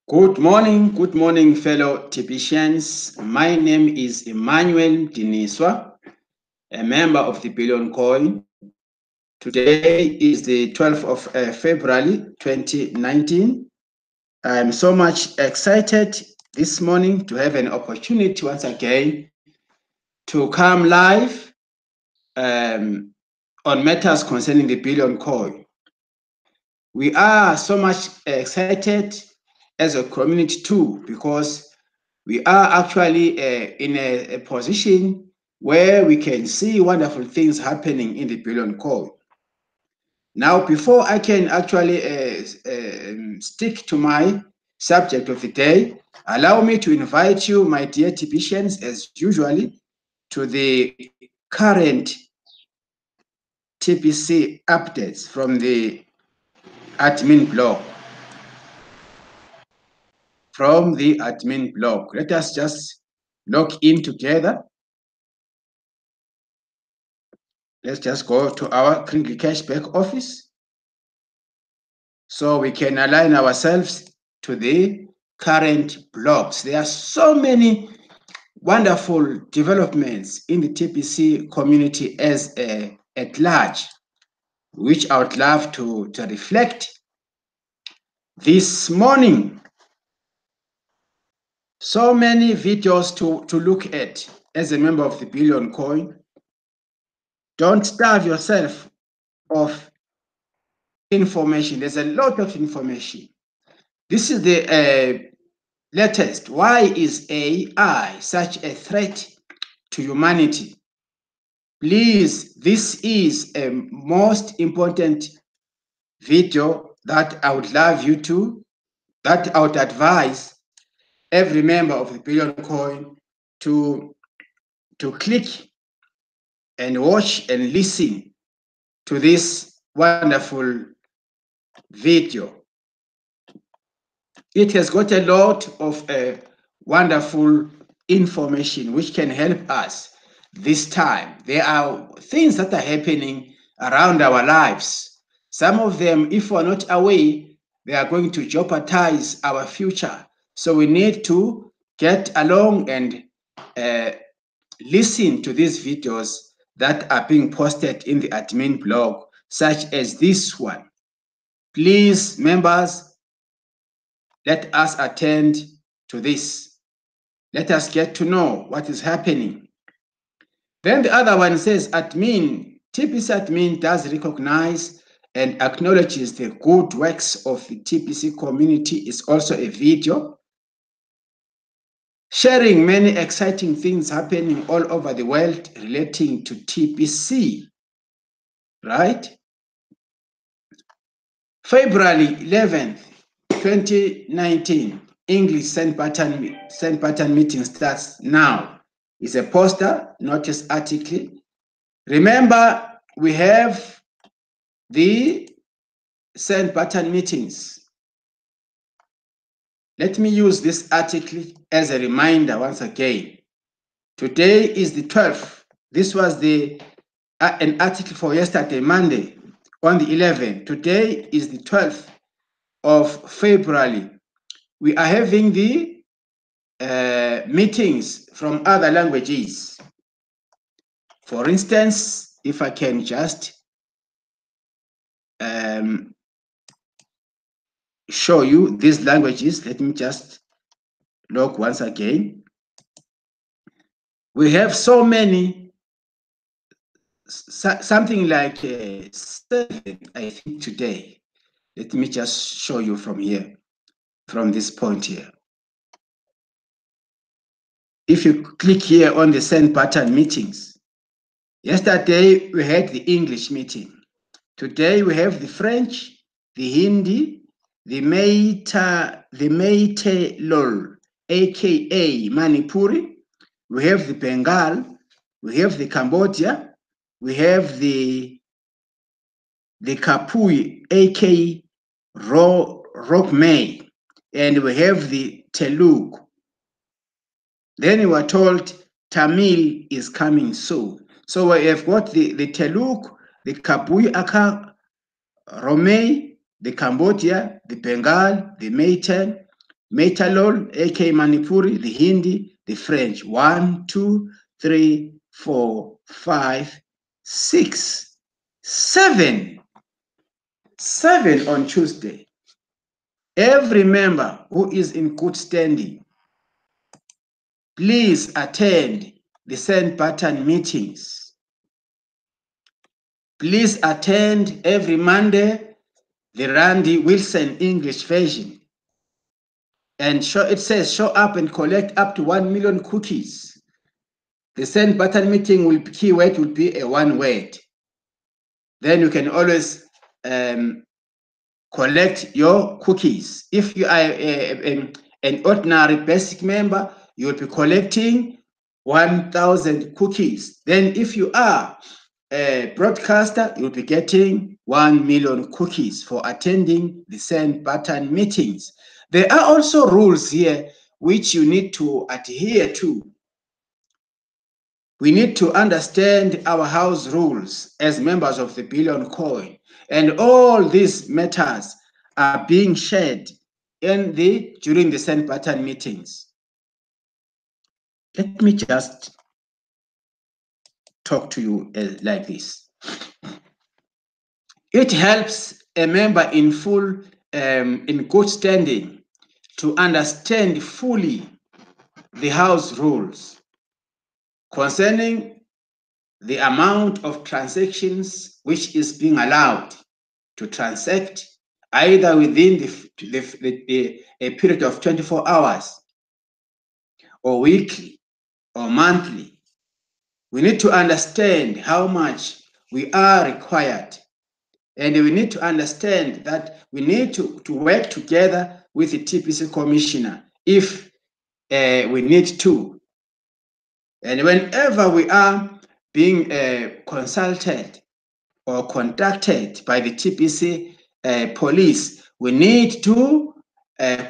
Good morning, fellow Tipicians. My name is Emmanuel Mdiniswa, a member of the Billion Coin. Today is the 12th of February 2019. I'm so much excited this morning to have an opportunity once again to come live on matters concerning the Billion Coin. We are so much excited as a community too, because we are actually in a position where we can see wonderful things happening in the Billion Coin. Now, before I can actually stick to my subject of the day, allow me to invite you, my dear Tipicians, as usually, to the current TPC updates from the admin blog. From the admin blog, let us just log in together. Let's just go to our Crinkly Cash back office so we can align ourselves to the current blogs. There are so many wonderful developments in the TPC community as at large, which I would love to reflect this morning. So many videos to look at as a member of the Billion Coin. Don't starve yourself of information. There's a lot of information. This is the latest. Why is AI such a threat to humanity? Please, this is a most important video that I would love you to, that I would advise every member of the Billion Coin to click and watch and listen to this wonderful video. It has got a lot of wonderful information which can help us this time. There are things that are happening around our lives. Some of them, if we're not aware, they are going to jeopardize our future. So we need to get along and listen to these videos that are being posted in the admin blog, such as this one. Please, members, let us attend to this. Let us get to know what is happening. Then the other one says, admin, TPC admin does recognize and acknowledges the good works of the TPC community is also a video sharing many exciting things happening all over the world relating to TPC, right? February 11th, 2019, English send pattern meeting starts now. It's a poster, notice article. Remember, we have the send pattern meetings. Let me use this article as a reminder once again. Today is the 12th. This was an article for yesterday, Monday, on the 11th. Today is the 12th of February. We are having the meetings from other languages. For instance, if I can just show you these languages, let me just look once again. We have so many, something like 7, I think, today. Let me just show you from here, from this point here. If you click here on the send pattern meetings, yesterday we had the English meeting. Today we have the French, the Hindi, the Meitei-Lol, aka Manipuri. We have the Bengal, we have the Cambodia, we have the Kapui, aka Rockmay, and we have the Telugu. Then we were told Tamil is coming soon. So we have got the Telugu, the Kapui Aka, Romay, the Cambodia, the Bengal, the Meitei, Metalol, aka Manipuri, the Hindi, the French. 1, 2, 3, 4, 5, 6, 7. 7 on Tuesday. Every member who is in good standing, please attend the send button meetings. Please attend every Monday the Randy Wilson English version. And it says show up and collect up to 1 million cookies. The send button meeting keyword will be a one word. Then you can always collect your cookies. If you are an ordinary basic member, you will be collecting 1,000 cookies. Then if you are a broadcaster, you'll be getting 1 million cookies for attending the send button meetings. There are also rules here which you need to adhere to. We need to understand our house rules as members of the Billion Coin. And all these matters are being shared during the send button meetings. Let me just talk to you like this. It helps a member in in good standing to understand fully the house rules concerning the amount of transactions which is being allowed to transact either within a period of 24 hours or weekly or monthly. We need to understand how much we are required, and we need to understand that we need to work together with the TPC commissioner if we need to. And whenever we are being consulted or contacted by the TPC police, we need to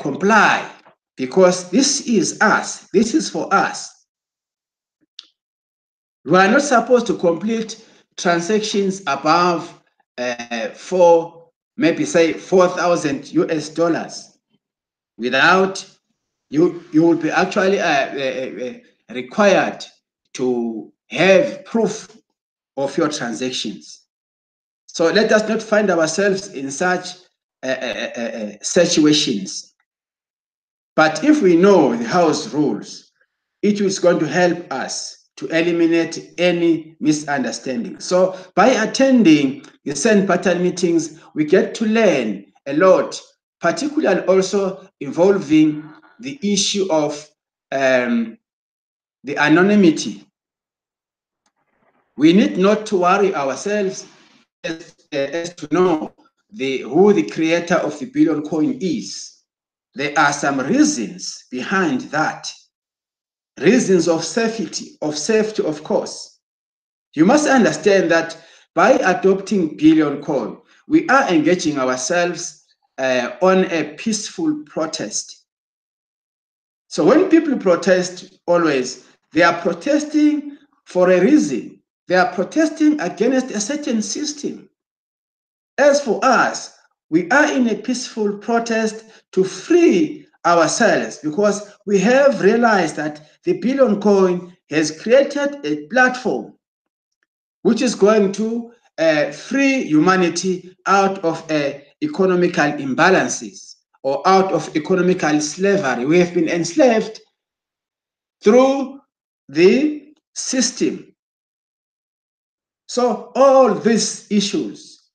comply, because this is us. This is for us. We are not supposed to complete transactions above maybe say 4,000 US dollars without you will be actually required to have proof of your transactions. So let us not find ourselves in such situations. But if we know the house rules, it is going to help us to eliminate any misunderstanding. So by attending the send pattern meetings, we get to learn a lot, particularly also involving the issue of the anonymity. We need not to worry ourselves as to know who the creator of the Billion Coin is. There are some reasons behind that. Reasons of safety, of course. You must understand that by adopting Billion Coin, we are engaging ourselves on a peaceful protest. So when people protest, always, they are protesting for a reason. They are protesting against a certain system. As for us, we are in a peaceful protest to free ourselves, because we have realized that the Billion Coin has created a platform which is going to free humanity out of economical imbalances or out of economical slavery. We have been enslaved through the system. So all these issues,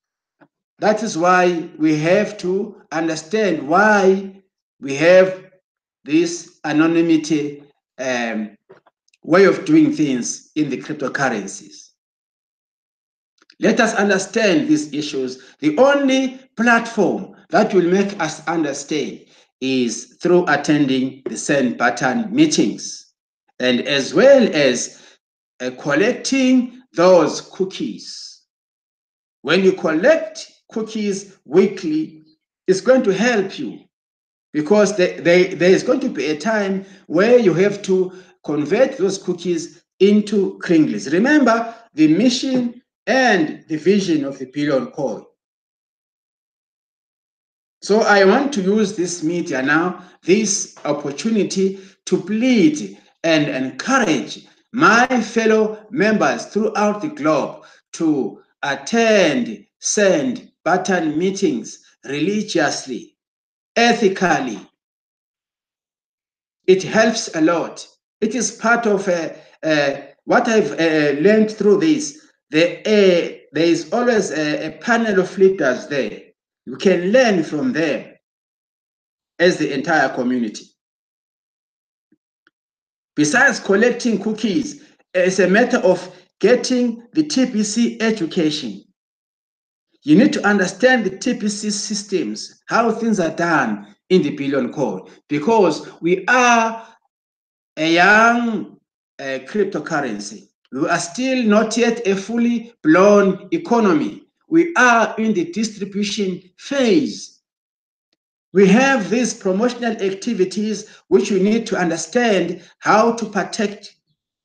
that is why we have to understand why we have this anonymity way of doing things in the cryptocurrencies. Let us understand these issues. The only platform that will make us understand is through attending the send button meetings, and as well as collecting those cookies. When you collect cookies weekly, it's going to help you, because there is going to be a time where you have to convert those cookies into kringlies. Remember the mission and the vision of the Billion Coin. So I want to use this media now, this opportunity, to plead and encourage my fellow members throughout the globe to attend send button meetings religiously, ethically. It helps a lot. It is part of what I've learned through this. There is always a panel of leaders there. You can learn from them as the entire community. Besides collecting cookies, it's a matter of getting the TPC education. You need to understand the TPC systems, how things are done in the Billion Code, because we are a young cryptocurrency. We are still not yet a fully blown economy. We are in the distribution phase. We have these promotional activities which we need to understand how to protect,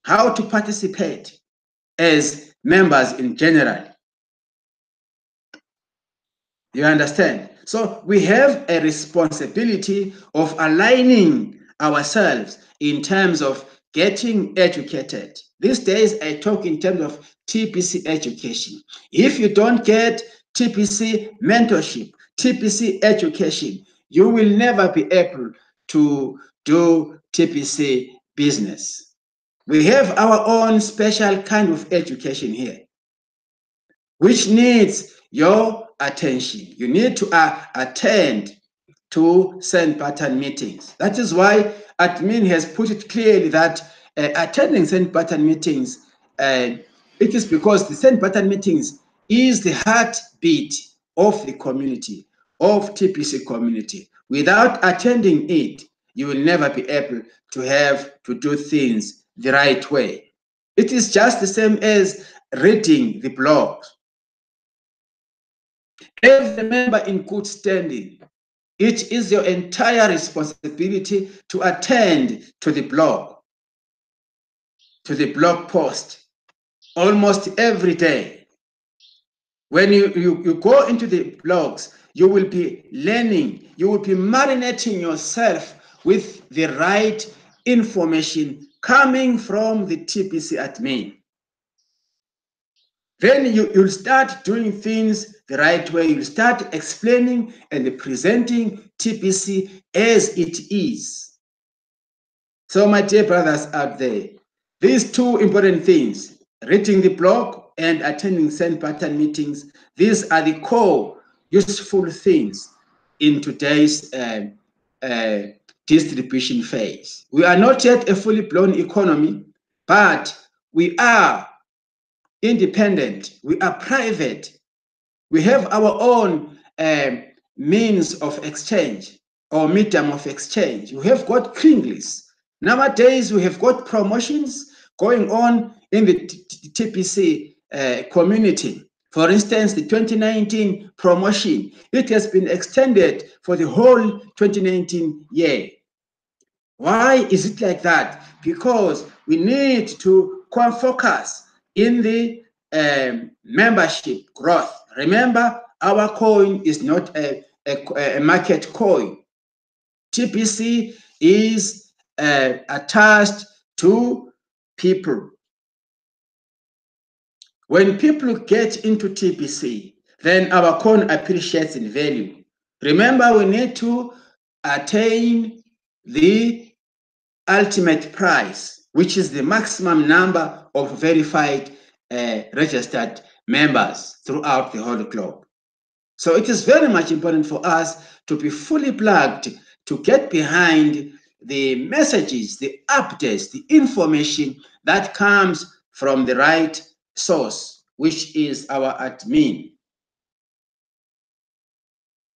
how to participate as members in general. You understand? So we have a responsibility of aligning ourselves in terms of getting educated. These days, I talk in terms of TPC education. If you don't get TPC mentorship, TPC education, you will never be able to do TPC business. We have our own special kind of education here, which needs your attention. You need to attend to send pattern meetings. That is why admin has put it clearly that attending send pattern meetings, it is because the send pattern meetings is the heartbeat of the community, of TPC community. Without attending it, you will never be able to have to do things the right way. It is just the same as reading the blogs. Every member in good standing, it is your entire responsibility to attend to the blog post almost every day. When you go into the blogs, you will be learning, you will be marinating yourself with the right information coming from the TPC admin. Then you'll start doing things the right way. You'll start explaining and presenting TPC as it is. So my dear brothers out there, these two important things, reading the blog and attending send pattern meetings, these are the core useful things in today's distribution phase. We are not yet a fully blown economy, but we are independent, we are private, we have our own means of exchange or medium of exchange. We have got kringlies. Nowadays, we have got promotions going on in the TPC community. For instance, the 2019 promotion, it has been extended for the whole 2019 year. Why is it like that? Because we need to focus in the membership growth. Remember, our coin is not a market coin. TPC is attached to people. When people get into TPC, then our coin appreciates in value. Remember, we need to attain the ultimate price, which is the maximum number of verified registered members throughout the whole globe. So it is very much important for us to be fully plugged, to get behind the messages, the updates, the information that comes from the right source, which is our admin.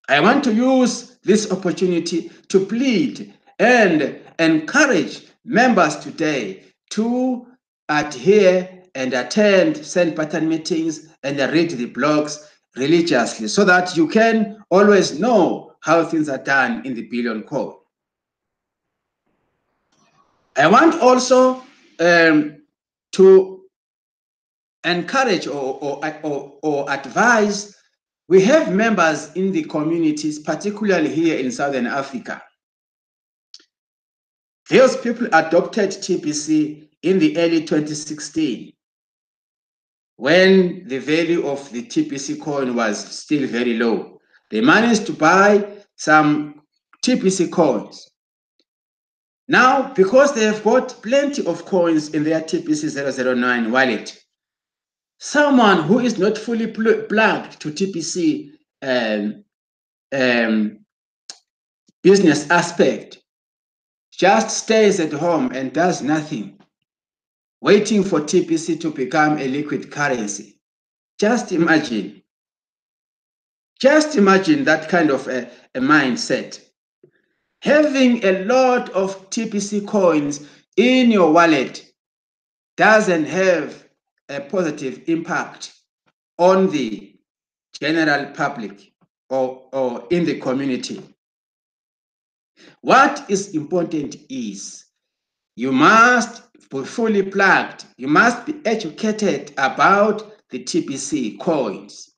I want to use this opportunity to plead and encourage members today to adhere and attend send pattern meetings and read the blogs religiously so that you can always know how things are done in the Billion Code. I want also to encourage or advise We have members in the communities, particularly here in Southern Africa. Those people adopted TPC in the early 2016, when the value of the TPC coin was still very low. They managed to buy some TPC coins. Now, because they have got plenty of coins in their TPC 009 wallet, someone who is not fully plugged to TPC business aspect just stays at home and does nothing, waiting for TPC to become a liquid currency. Just imagine that kind of a mindset. Having a lot of TPC coins in your wallet doesn't have a positive impact on the general public or in the community. What is important is you must be fully plugged. You must be educated about the TPC coins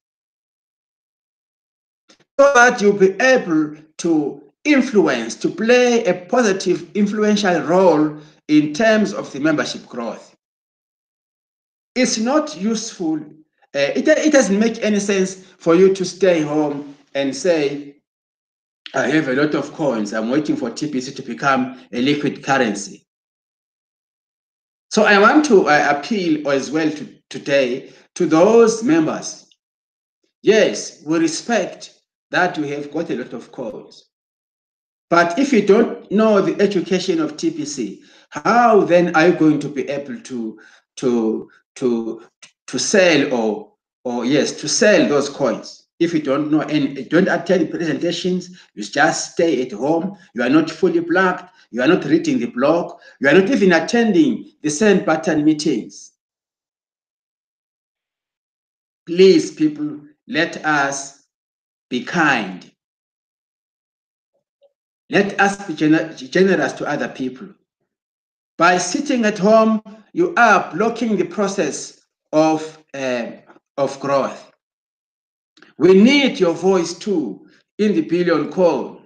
so that you'll be able to influence, to play a positive, influential role in terms of the membership growth. It's not useful. It doesn't make any sense for you to stay home and say, I have a lot of coins. I'm waiting for TPC to become a liquid currency. So I want to appeal as well today to those members. Yes, we respect that we have got a lot of coins. But if you don't know the education of TPC, how then are you going to be able to sell to sell those coins? If you don't know and don't attend presentations, you just stay at home, you are not fully plugged, you are not reading the blog, you are not even attending the send button meetings. Please, people, let us be kind. Let us be generous to other people. By sitting at home, you are blocking the process of growth. We need your voice too in the billion call.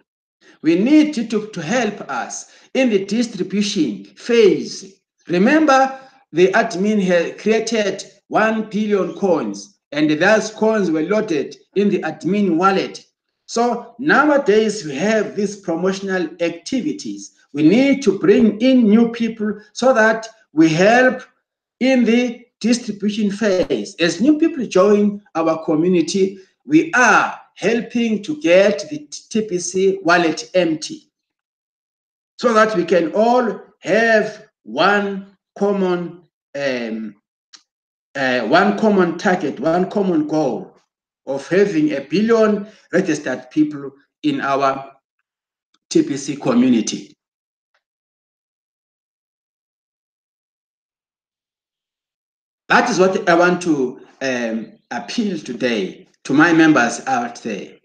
We need you to help us in the distribution phase. Remember, the admin had created 1 billion coins, and those coins were loaded in the admin wallet. So nowadays we have these promotional activities. We need to bring in new people so that we help in the distribution phase. As new people join our community, we are helping to get the TPC wallet empty so that we can all have one common target, one common goal of having 1 billion registered people in our TPC community. That is what I want to appeal today to my members out there.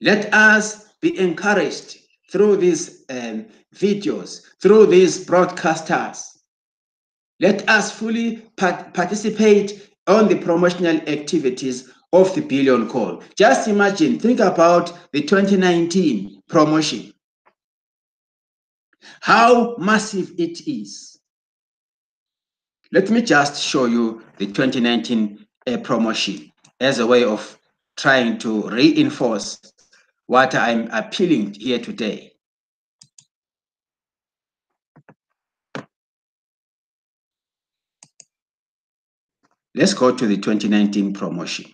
Let us be encouraged through these videos, through these broadcasters. Let us fully participate on the promotional activities of the billion call. Just imagine, think about the 2019 promotion, how massive it is. Let me just show you the 2019 promotion as a way of trying to reinforce what I'm appealing here today. Let's go to the 2019 promotion.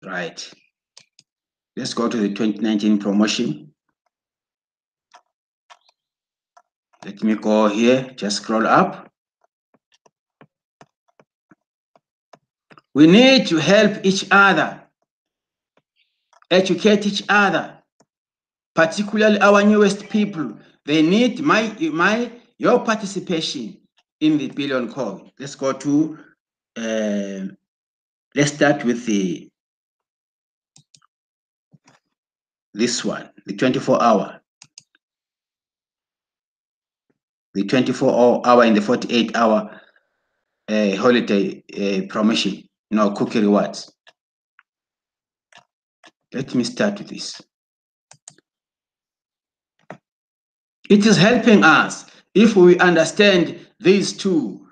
Right. Let's go to the 2019 promotion. Let me go here, just scroll up. We need to help each other, educate each other, particularly our newest people. They need your participation in the billion call. Let's go to, let's start with this one, the 24-hour. The 24-hour and the 48-hour holiday promotion, cookie rewards. Let me start with this. It is helping us if we understand these two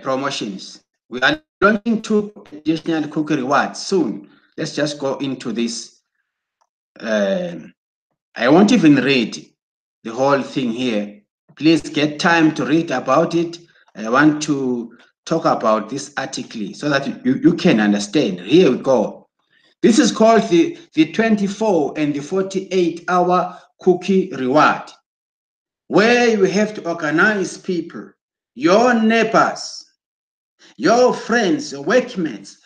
promotions. We are launching 2 additional cookie rewards soon. Let's just go into this. I won't even read the whole thing here. Please get time to read about it. I want to talk about this article so that you can understand. Here we go. This is called the 24 and the 48-hour cookie reward, where you have to organize people, your neighbors, your friends, your workmates.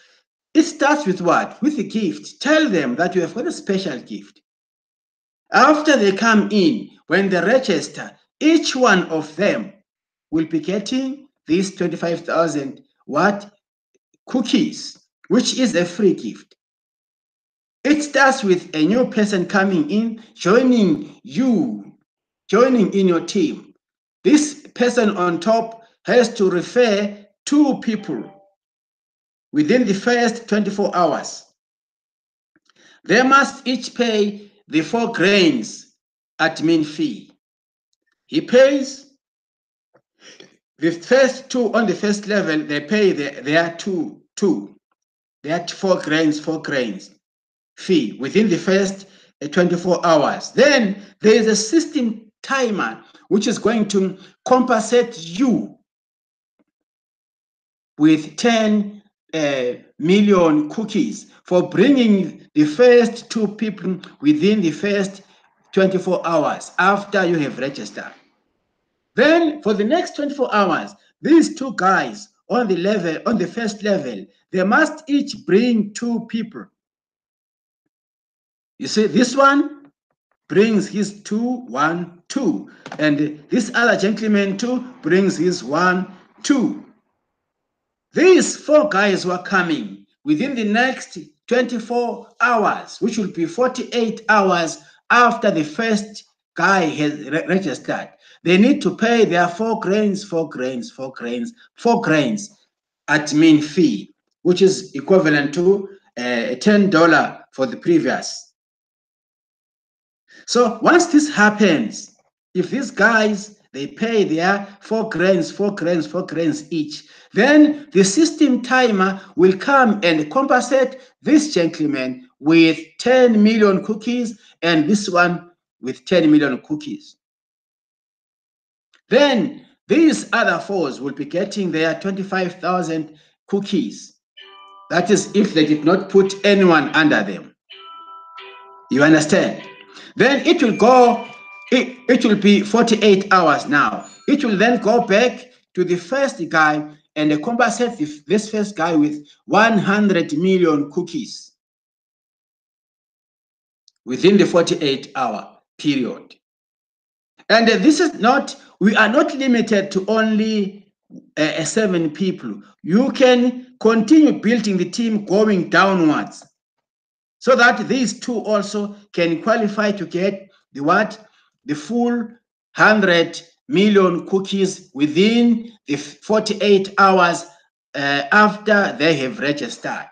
It starts with what? With a gift. Tell them that you have got a special gift. After they come in, when they register, each one of them will be getting these 25,000 cookies, which is a free gift. It starts with a new person coming in, joining in your team. This person on top has to refer 2 people within the first 24 hours. They must each pay the 4 grains admin fee. He pays the first 2 on the first level, they pay their 2. They are 4 grains fee within the first 24 hours. Then there is a system timer which is going to compensate you with 10 million cookies for bringing the first 2 people within the first 24 hours after you have registered. Then for the next 24 hours, these 2 guys on the first level, they must each bring 2 people. You see, this one brings his 2, 1, 2, and this other gentleman too brings his 1, 2. These 4 guys were coming within the next 24 hours, which will be 48 hours after the first guy has registered. They need to pay their 4 grains admin fee, which is equivalent to $10 for the previous. So once this happens, if these guys, they pay their 4 grains each, then the system timer will come and compensate this gentleman with 10 million cookies and this one with 10 million cookies. Then these other 4s will be getting their 25,000 cookies. That is if they did not put anyone under them. You understand? Then it will go, it will be 48 hours now. It will then go back to the first guy and compensate this first guy with 100 million cookies within the 48-hour period. And this is not, we are not limited to only 7 people. You can continue building the team going downwards so that these 2 also can qualify to get the full 100 million cookies within the 48 hours after they have registered.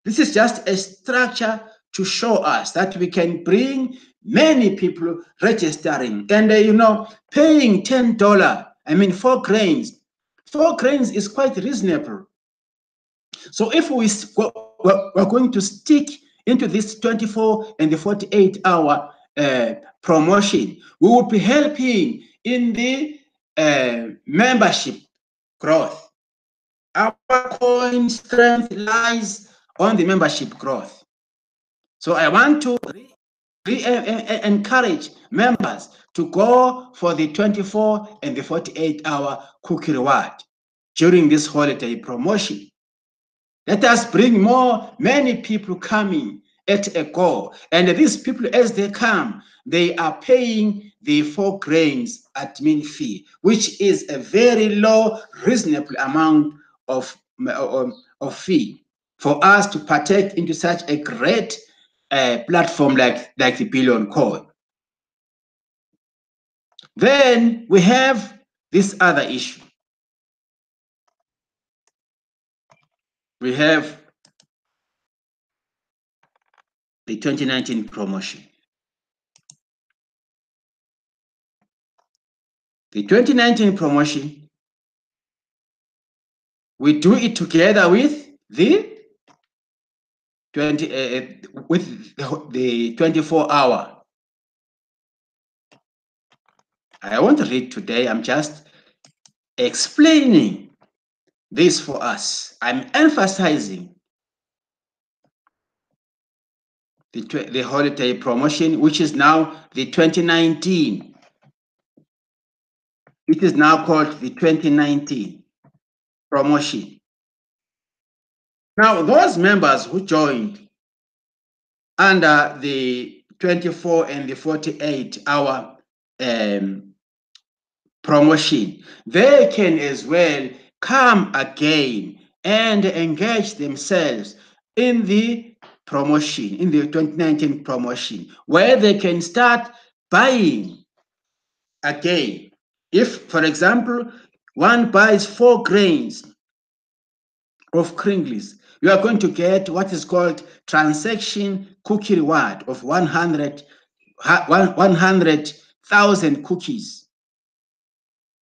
This is just a structure to show us that we can bring many people registering and paying $10. I mean, 4 grains. 4 grains is quite reasonable. So if we're going to stick into this 24 and the 48-hour promotion, we will be helping in the membership growth. Our coin strength lies on the membership growth. So I want to encourage members to go for the 24 and the 48-hour cookie reward during this holiday promotion. Let us bring many people coming at a go. And these people, as they come, they are paying the 4 grains admin fee, which is a very low, reasonable amount of fee for us to partake into such a great platform like the Billion Coin. Then we have this other issue. we have the 2019 promotion. The 2019 promotion, we do it together with the 24-hour. I won't read today. I'm just explaining this for us. I'm emphasizing the holiday promotion, which is now the 2019. It is now called the 2019 promotion. Now, those members who joined under the 24 and the 48-hour promotion, they can as well come again and engage themselves in the promotion, in the 2019 promotion, where they can start buying again. If, for example, one buys 4 grains of Kringles, you are going to get what is called transaction cookie reward of 100,000 cookies.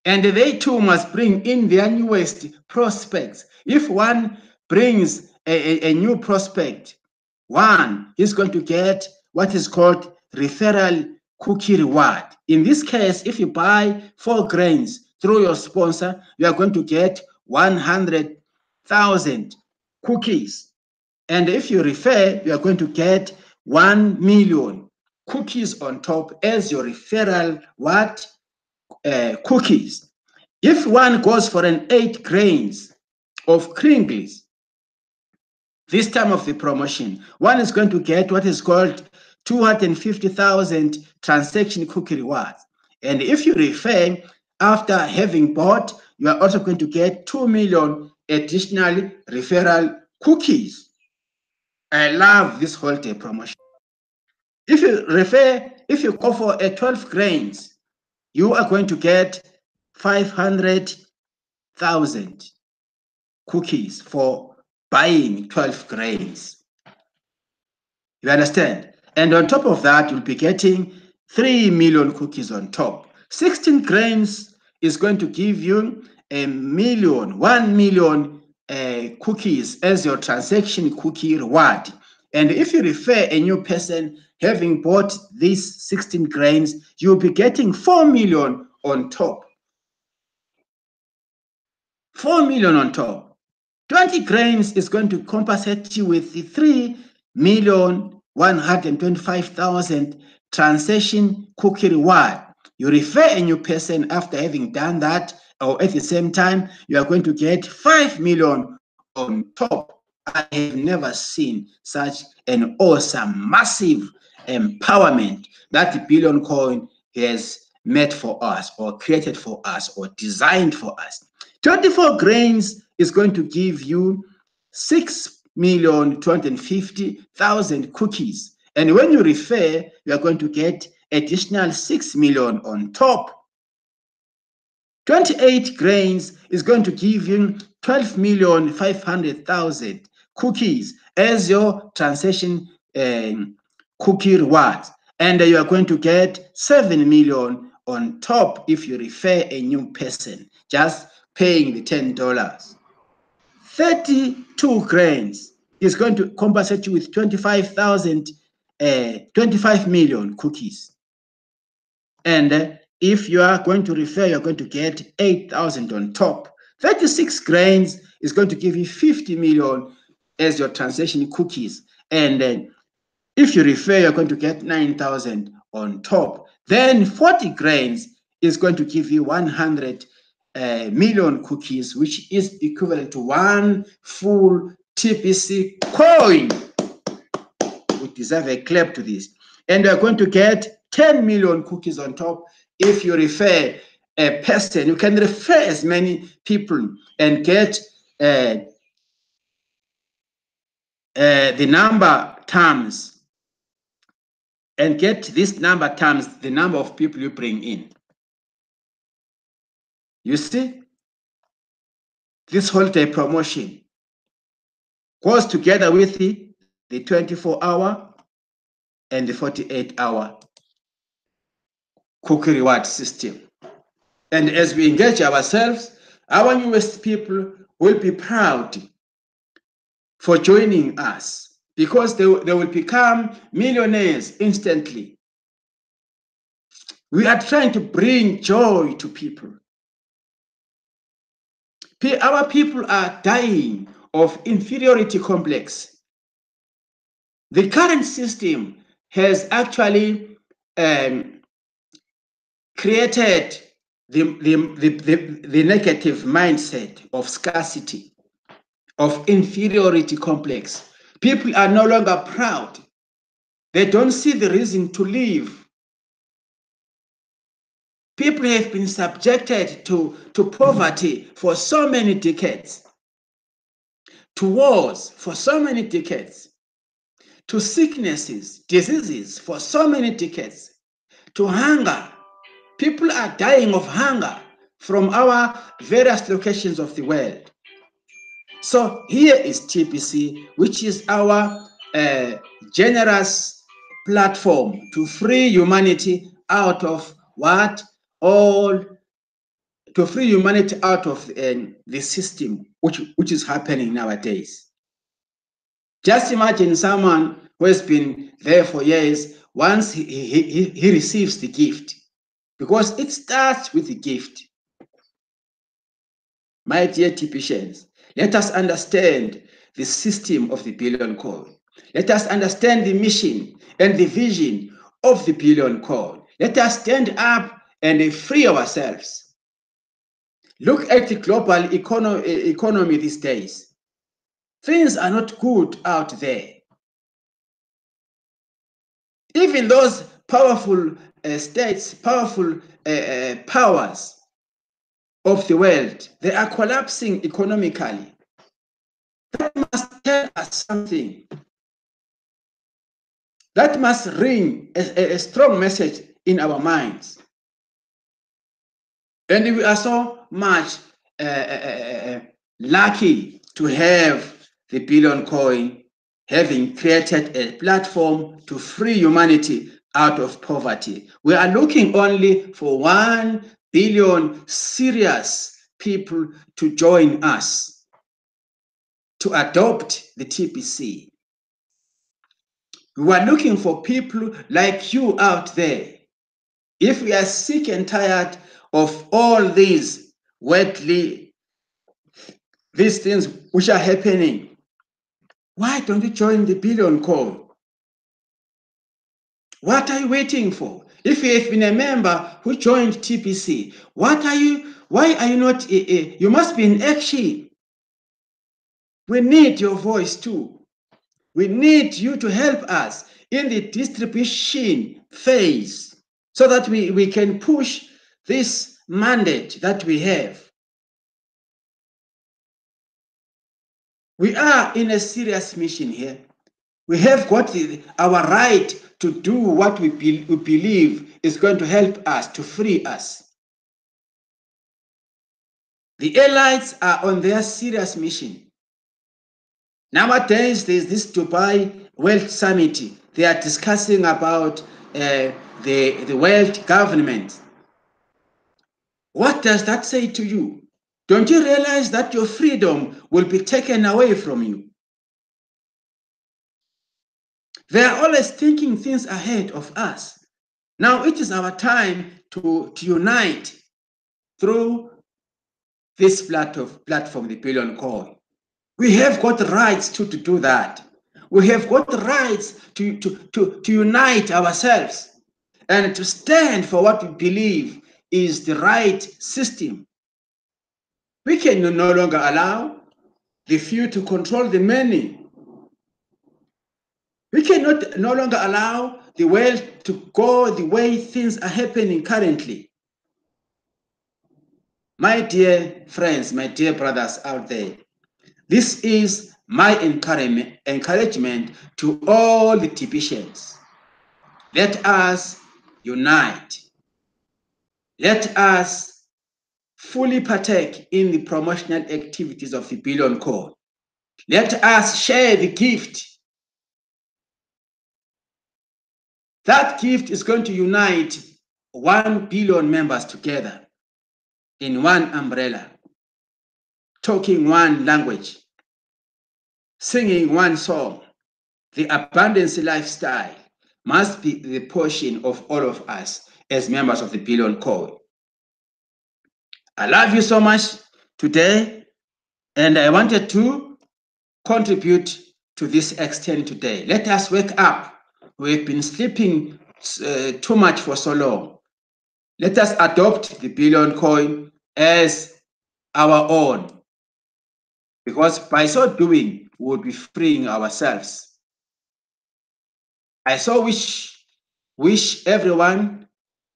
And they too must bring in their newest prospects. If one brings a new prospect, one is going to get what is called referral cookie reward. In this case, if you buy 4 grains through your sponsor, you are going to get 100,000 cookies. And if you refer, you are going to get 1 million cookies on top as your referral what? Cookies. If one goes for an 8 grains of Kringles, this time of the promotion, one is going to get what is called 250,000 transaction cookie rewards. And if you refer, after having bought, you are also going to get 2 million additional referral cookies. I love this holiday promotion. If you refer, if you go for a 12 grains, you are going to get 500,000 cookies for buying 12 grains. You understand? And on top of that, you'll be getting 3 million cookies on top. 16 grains is going to give you 1 million cookies as your transaction cookie reward. And if you refer a new person having bought these 16 grains, you'll be getting 4 million on top. 4 million on top. 20 grains is going to compensate you with the 3,125,000 transaction cookie reward. You refer a new person after having done that, or at the same time, you are going to get 5 million on top. I have never seen such an awesome, massive empowerment that the Billion Coin has made for us, or created for us, or designed for us. 24 grains is going to give you 6,250,000 cookies. And when you refer, you are going to get additional 6 million on top. 28 grains is going to give you 12,500,000 cookies as your transaction cookie rewards. And you are going to get 7 million on top if you refer a new person, just paying the $10. 32 grains is going to compensate you with 25 million cookies. And if you are going to refer, you're going to get 8,000 on top. 36 grains is going to give you 50 million as your transaction cookies. And if you refer, you're going to get 9,000 on top. Then 40 grains is going to give you 100 million cookies, which is equivalent to 1 full TPC coin. We deserve a clap to this. And you're going to get 10 million cookies on top if you refer a person. You can refer as many people and get the number times, and get this number times the number of people you bring in. You see, this holiday promotion goes together with the 24-hour and the 48-hour cookie reward system. And as we engage ourselves, our newest people will be proud for joining us because they will become millionaires instantly. We are trying to bring joy to people. Our people are dying of inferiority complex. The current system has actually created the negative mindset of scarcity, of inferiority complex. People are no longer proud. They don't see the reason to live. People have been subjected to poverty for so many decades, to wars for so many decades, to sicknesses, diseases for so many decades, to hunger. People are dying of hunger from our various locations of the world. So here is TPC, which is our generous platform to free humanity out of what? To free humanity out of the system which is happening nowadays. Just imagine someone who has been there for years, once he receives the gift, because it starts with the gift. My dear TPCians, let us understand the system of the billion coin. Let us understand the mission and the vision of the billion coin. Let us stand up and free ourselves. Look at the global economy these days. Things are not good out there. Even those powerful states, powerful powers of the world, they are collapsing economically. That must tell us something. That must ring a strong message in our minds. And we are so much lucky to have the billion coin, having created a platform to free humanity out of poverty. We are looking only for 1 billion serious people to join us, to adopt the TPC. We are looking for people like you out there. If we are sick and tired of all these worldly, these things which are happening, why don't you join the billion coin? What are you waiting for? If you have been a member who joined TPC, why are you not, you must be in action. We need your voice too. We need you to help us in the distribution phase so that we can push this mandate that we have. We are in a serious mission here. We have got our right to do what we believe is going to help us, to free us. The elites are on their serious mission. Nowadays, there's this Dubai World Summit. They are discussing about the world government. What does that say to you? Don't you realize that your freedom will be taken away from you? They are always thinking things ahead of us. Now it is our time to unite through this platform, the billion coin. We have got rights to do that. We have got the rights to unite ourselves and to stand for what we believe is the right system. We can no longer allow the few to control the many. We cannot no longer allow the world to go the way things are happening currently. My dear friends, my dear brothers out there, this is my encouragement to all the TPCians. Let us unite. Let us fully partake in the promotional activities of the billion coin. Let us share the gift. That gift is going to unite 1 billion members together in one umbrella, talking one language, singing one song. The abundance lifestyle must be the portion of all of us as members of the Billion Code. I love you so much today, and I wanted to contribute to this extent today. Let us wake up. We've been sleeping too much for so long. Let us adopt the Billion Coin as our own, because by so doing, we will be freeing ourselves. I so wish everyone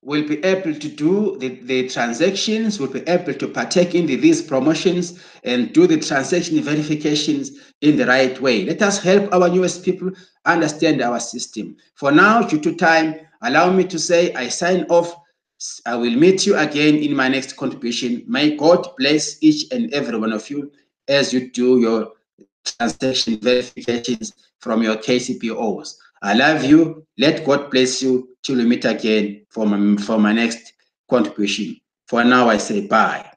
will be able to do the transactions, will be able to partake in these promotions and do the transaction verifications in the right way. Let us help our newest people understand our system. For now, due to time, allow me to say I sign off. I will meet you again in my next contribution. May God bless each and every one of you as you do your transaction verifications from your KCPOs. I love you. Let God bless you till we meet again for my next contribution. For now, I say bye.